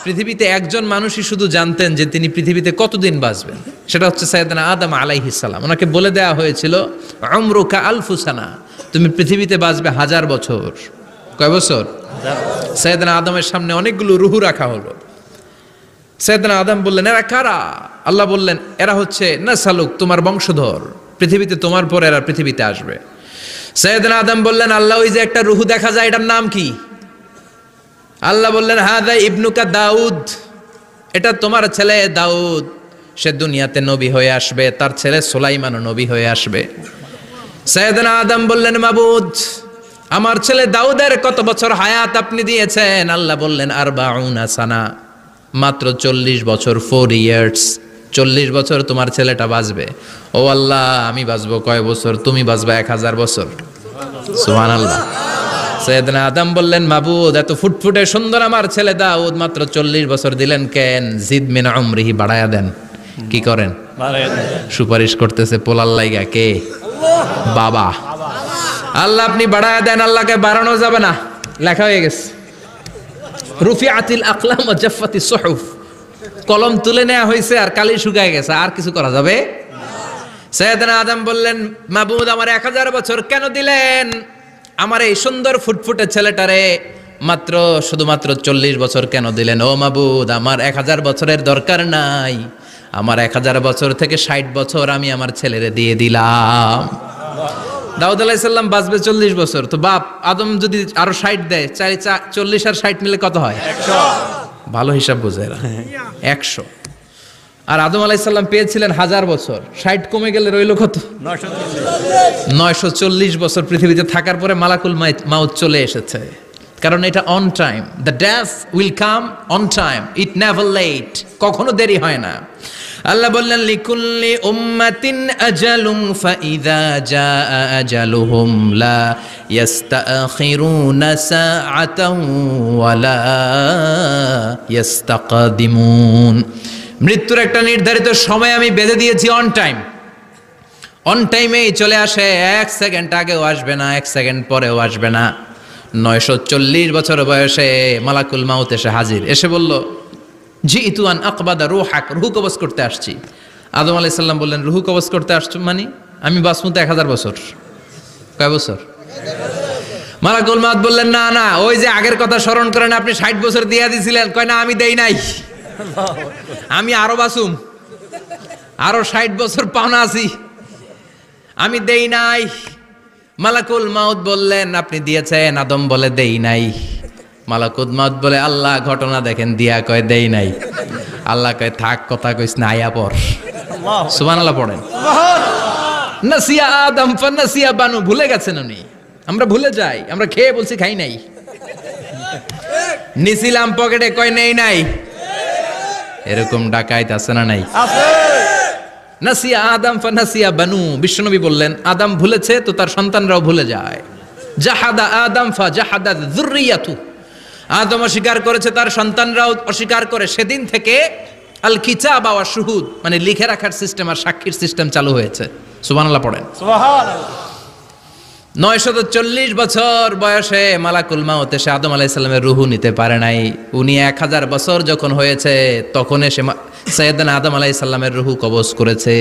পৃথিবীতে একজন মানুষই শুধু জানতেন যে তিনি পৃথিবীতে কতদিন বাঁচবেন, সেটা হচ্ছে সাইয়েদনা আদম আলাইহিস সালাম। ওনাকে বলে দেওয়া হয়েছিল উমরুকা আলফু সানা, তুমি পৃথিবীতে বাঁচবে 1000 বছর। কয় বছর? সাইয়েদনা আদমের সামনে অনেকগুলো রুহু রাখা হলো। সাইয়েদনা আদম বললেন, এরা কারা? আল্লাহ বললেন, এরা হচ্ছে নাসালুক, তোমার বংশধর, পৃথিবীতে তোমার পর এরা পৃথিবীতে আসবে। সাইয়েদনা আদম বললেন, আল্লাহ ওই যে একটা রুহু দেখা যায়, এটার নাম কি? আল্লাহ বললেন, হাদা ইবনুকা দাউদ, এটা তোমার ছেলে দাউদ, সে দুনিয়াতে নবী হয়ে আসবে, তার ছেলে সুলাইমানও নবী হয়ে আসবে। সাইয়েদনা আদম বললেন, মাবুদ, আমার ছেলে দাউদের কত বছর হায়াত আপনি দিয়েছেন? আল্লাহ বললেন, 40 সানা, মাত্র 40 বছর, 4 ইয়ার্স, 40 বছর তোমার ছেলেটা বাঁচবে। ও আল্লাহ, আমি বাঁচবো কয় বছর? তুমি বাঁচবা 1000 বছর। সুবহানাল্লাহ। সাইয়েদনা আদম বললেন, মাবুদ, এত ফুটফুটে সুন্দর আমার ছেলে দাউদ, মাত্র 40 বছর দিলেন কেন? জিদ মিন উমরিহি, বাড়ায়া দেন। কি করেন? সুপারিশ করতেছে পোলার লাইগা। কে? বাবা। আল্লাহ আপনি বাড়ায়া দেন। আল্লাহকে বাড়ানো যাবে না, লেখা হয়ে গেছে। রুফিআতিল আকলাম ওয়া জাফফাতিস সুহুফ, কলম তুলে নেওয়া হয়েছে আর কালি শুকায় গেছে, আর কিছু করা যাবে? সাইয়েদনা আদম বললেন, মাবুদ, আমার 1000 বছর কেন দিলেন? আমার এই সুন্দর ফুটফুটে ছেলেটারে মাত্র শুধুমাত্র 40 বছর কেন দিলেন? ও মাবুদ, আমার 1000 বছরের দরকার নাই, আমার 1000 বছর থেকে 60 বছর আমি আমার ছেলেরে দিয়ে দিলাম। দাউদ আলাইহিস সালাম বাঁচবে 40 বছর, তো বাপ আদম যদি আরো 60 দেয়, 40 আর 60 মিলে কত হয়? 100। ভালো হিসাব বোঝে এরা, 100। আর আদম আলাইহিস সালাম পেয়েছিলেন 1000 বছর, 60 কমে গেলে রইল কত? 940 বছর পৃথিবীতে থাকার পরে মালাকুল মাউত চলে এসেছে। কারণ এটা on time, the death will come on time, it never late, কখনো দেরি হয় না। আল্লাহ বললেন, লিকুল্লি উম্মাতিন আজালুম ফাইযা জাআ আজালুহুম লা ইস্তাখিরুনা সাআতাও ওয়া লা ইস্তাকদিমুন। মৃত্যুর একটা নির্ধারিত সময় আমি বেঁধে দিয়েছি, অন টাইম, অন টাইমেই চলে আসে, 1 সেকেন্ড আগেও আসবে না, 1 সেকেন্ড পরেও আসবে না। 940 বছর বয়সে মালাকুল মাউত এসে হাজির, এসে বলল, জিতু আন আকবাদা রূহাক, রূহ কবজ করতে আসছি। আদম আলাইহিস সালাম বললেন, রূহ কবজ করতে আসছো মানে? আমি বাঁচবো তো 1000 বছর। কয় বছর? মালাকুল মাউত বললেন, না না, ওই যে আগের কথা স্মরণ করেন, আপনি 60 বছর দিয়ে দিয়েছিলেন। কয় না, আমি দেই নাই, আমি আরো বাঁচুম, আরো 60 বছর পাওনা আছি, আমি দেই নাই। মালাকুল মাউত বললেন, আপনি দিয়েছেন। আদম বলে, দেই নাই। মালাকুল মাউত বলে, আল্লাহ ঘটনা দেখেন, দিয়া কয় দেই নাই। আল্লাহ কয়, থাক, কথা কইস না, আয়া পড়। সুবহানাল্লাহ পড়েন। নাসিয়া আদম ফানাসিয়া বানু, ভুলে গেছেন উনি। আমরা ভুলে যাই, আমরা খেয়ে বলছি খাই নাই, নিছিলাম পকেটে, কয় নেই নাই। এরকম ডাকাইত আছে না নাই? নাসিয়া আদম ফানাসিয়া বানু, বিশ্বনবী বললেন, আদম ভুলেছে তো তার সন্তানরাও ভুলে যায়। জাহাদা আদম ফা জাহাদা যুররিয়াতু, আদম অস্বীকার করেছে, তার সন্তানরাও অস্বীকার করে। সেদিন থেকে আল কিতাব ওয়া শুহুদ, মানে লিখে রাখার সিস্টেম আর সাক্ষীর সিস্টেম চালু হয়েছে। সুবহানাল্লাহ পড়েন। সুবহানাল্লাহ। 940 বছর বয়সে মালাকুল মাউত এসে আদম আলাইহিস সালামের রূহ নিতে পারে নাই। উনি 1000 বছর যখন হয়েছে তখন এসে সাইয়েদনা আদম আলাইহিস সালামের রূহ কবজ করেছে।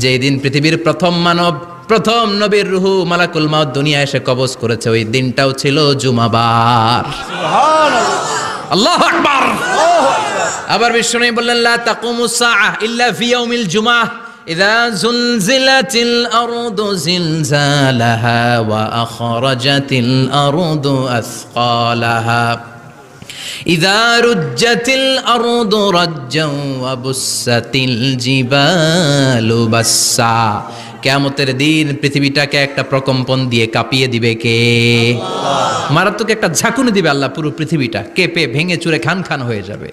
যেই দিন পৃথিবীর প্রথম মানব, প্রথম নবীর রূহ মালাকুল মাউত দুনিয়া এসে কবজ করেছে, ওই দিনটাও ছিল জুমাবার। সুবহানাল্লাহ, আল্লাহু আকবার। আবার বিশ্বনবী বললেন, লা তাকুমুস সাআহ ইল্লা ফি ইয়াউমিল জুমআহ ইযা যুলজিলাতিল আরদু জিলজালাহা ওয়া আখরাজাতিল আরদু আসকালাহা ইযা রুজ্জাতিল আরদু রাজ্জাও ওয়া বুসাতিল জিবালু বাসসা। কিয়ামতের দিন পৃথিবীটাকে একটা প্রকম্পন দিয়ে কাঁপিয়ে দিবে কে? আল্লাহ। মারাত্মক একটা ঝাঁকুনি দিবে আল্লাহ, পুরো পৃথিবীটা কেঁপে ভেঙে চুরে খান খান হয়ে যাবে।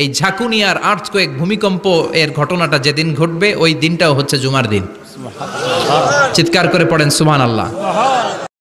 এই ঝাঁকুনি আর আর্থকোয়েক, ভূমিকম্প এর ঘটনাটা যেদিন ঘটবে ওই দিনটাও হচ্ছে জুমার দিন। চিৎকার করে পড়েন সুবহানাল্লাহ।